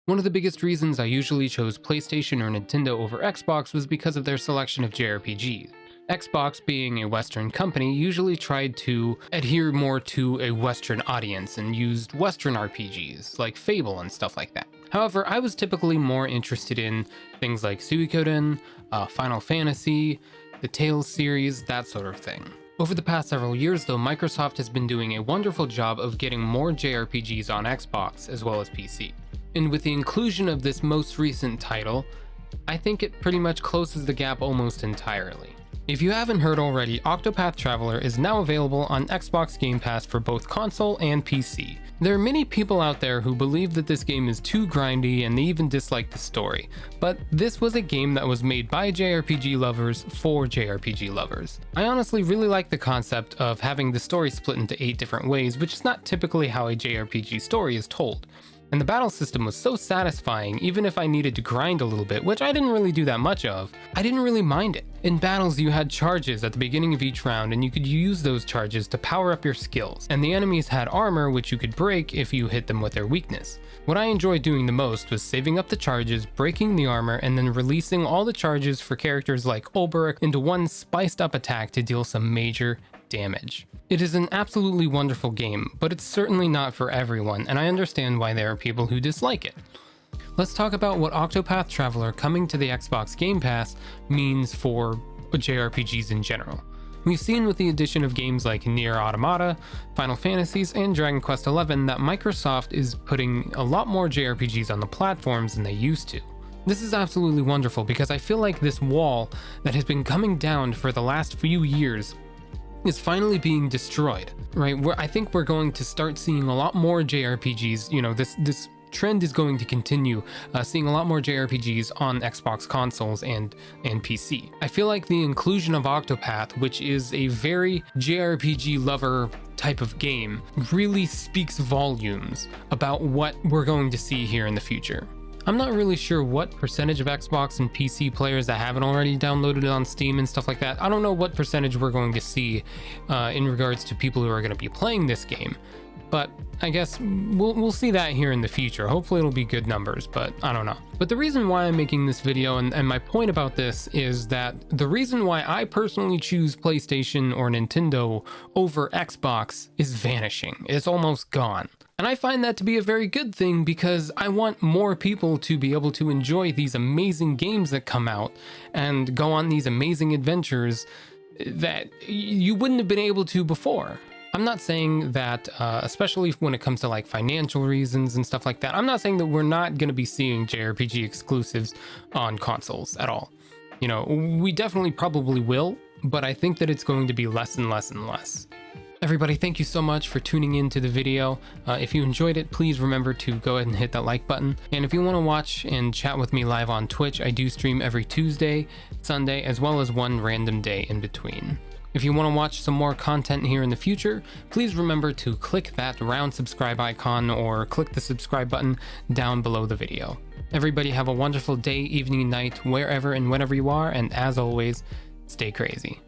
One of the biggest reasons I usually chose PlayStation or Nintendo over Xbox was because of their selection of JRPGs. Xbox, being a Western company, usually tried to adhere more to a Western audience and used Western RPGs, like Fable and stuff like that. However, I was typically more interested in things like Suikoden, Final Fantasy, the Tales series, that sort of thing. Over the past several years though, Microsoft has been doing a wonderful job of getting more JRPGs on Xbox as well as PC. And with the inclusion of this most recent title, I think it pretty much closes the gap almost entirely. If you haven't heard already, Octopath Traveler is now available on Xbox Game Pass for both console and PC. There are many people out there who believe that this game is too grindy and they even dislike the story, but this was a game that was made by JRPG lovers for JRPG lovers. I honestly really like the concept of having the story split into 8 different ways, which is not typically how a JRPG story is told. And the battle system was so satisfying, even if I needed to grind a little bit, which I didn't really do that much of, I didn't really mind it. In battles, you had charges at the beginning of each round, and you could use those charges to power up your skills, and the enemies had armor which you could break if you hit them with their weakness. What I enjoyed doing the most was saving up the charges, breaking the armor, and then releasing all the charges for characters like Ulberich into one spiced up attack to deal some major damage. It is an absolutely wonderful game, but it's certainly not for everyone, and I understand why there are people who dislike it. Let's talk about what Octopath Traveler coming to the Xbox Game Pass means for JRPGs in general. We've seen with the addition of games like Nier Automata, Final Fantasies, and Dragon Quest XI that Microsoft is putting a lot more JRPGs on the platforms than they used to. This is absolutely wonderful because I feel like this wall that has been coming down for the last few years is finally being destroyed, right? I think we're going to start seeing a lot more JRPGs, this trend is going to continue, seeing a lot more JRPGs on Xbox consoles and PC. I feel like the inclusion of Octopath, which is a very JRPG lover type of game, really speaks volumes about what we're going to see here in the future. I'm not really sure what percentage of Xbox and PC players that haven't already downloaded it on Steam and stuff like that. I don't know what percentage we're going to see in regards to people who are going to be playing this game, but I guess we'll see that here in the future. Hopefully it'll be good numbers, but I don't know. But the reason why I'm making this video and my point about this is that the reason why I personally choose PlayStation or Nintendo over Xbox is vanishing. It's almost gone. And I find that to be a very good thing because I want more people to be able to enjoy these amazing games that come out and go on these amazing adventures that you wouldn't have been able to before. I'm not saying that, especially when it comes to like financial reasons and stuff like that, I'm not saying that we're not going to be seeing JRPG exclusives on consoles at all. You know, we definitely probably will, but I think that it's going to be less and less and less. Everybody, thank you so much for tuning into the video. If you enjoyed it, please remember to go ahead and hit that like button. And if you want to watch and chat with me live on Twitch, I do stream every Tuesday, Sunday, as well as one random day in between. If you want to watch some more content here in the future, please remember to click that round subscribe icon or click the subscribe button down below the video. Everybody have a wonderful day, evening, night, wherever and whenever you are, and as always, stay crazy.